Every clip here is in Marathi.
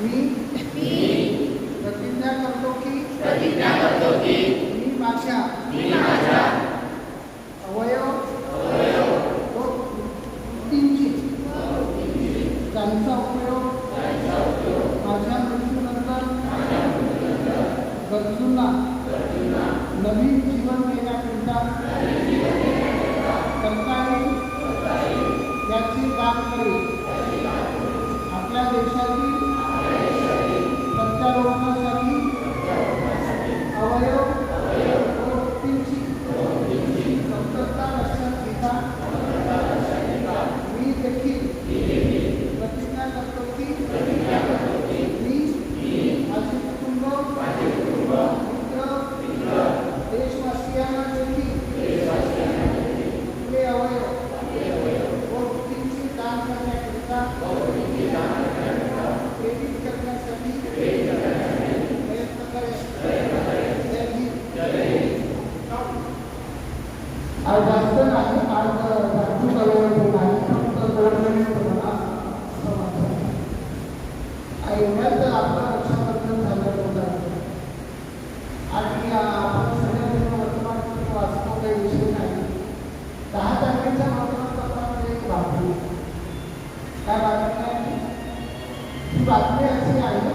मी प्रतिज्ञा करतो की मी माझ्या अवयव व कृतींची त्यांचा उपयोग माझ्या मृत्यूनंतर गरजूंना नवीन जीवन देण्याकरिता करता येईल याची काम करेल. आपल्या देशातील प्रत्यारोपणासाठी अवयव व व्यक्तींची कमतरता लक्षात घेता मी देखील प्रतिज्ञा करतो की मी माझे कुटुंब मित्र देशवासियांना देखील आपले अवयव व व्यक्तींची दान करण्याकरिता प्रेरित करण्यासाठी प्रयत्न करेन. आज जास्त नाही, आज जागतिक अवयव नाही, फक्त 2 मिनिट तुम्हाला समजतं. एवढ्याच आपलं रक्षाबंधन झालं होतं आणि आपण सगळ्यांनी वर्तमानपत्र वाचतो काही विषय नाही. 10 तारखेच्या वर्तमानपत्रामध्ये एक बातमी, काय बातमी आहे? ही बातमी अशी आहे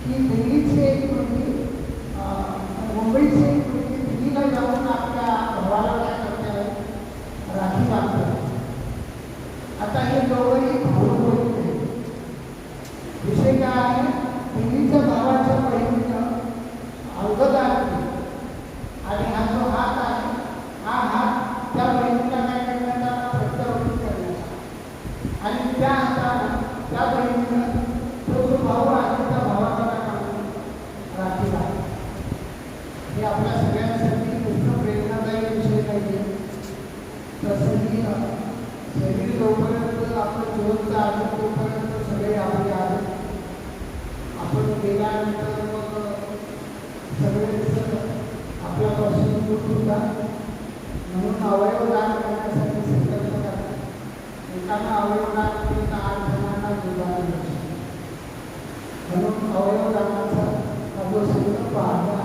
की दिल्लीची एक मुलगी मुंबईची एक मुलगी दिल्लीला जाऊन आपल्या भावाला काय करते आहे, राखी बांधते. आता हे दोघंही भाऊ होते. विषय काय आहे? दिल्लीच्या भावाच्या बहिणीनं अंगदान केलं आणि हा जो हात आहे हा हात त्या बहिणीला काय करण्याचा, प्रत्यारोपित करण्याचा, आणि त्या हाताने त्या बहिणीनं तो जो भाऊ आहे त्या भावाला राखी बांधली. हे आपल्या सगळ्यांसाठी खूप प्रेरणादायी विषय नाही. तसंही शरीर जोपर्यंत आपण जिवंत आहे तोपर्यंत सगळे आपले आहेत. आपण गेल्यानंतर मग सगळेच आपल्यापासून दूर होतात. म्हणून अवयवदान करण्यासाठी संकल्प करा. एकानं अवयवदान केलं तर 8 जणांना जीवन मिळू शकतं. म्हणून अवयवदानाचा हा जो संकल्प आहे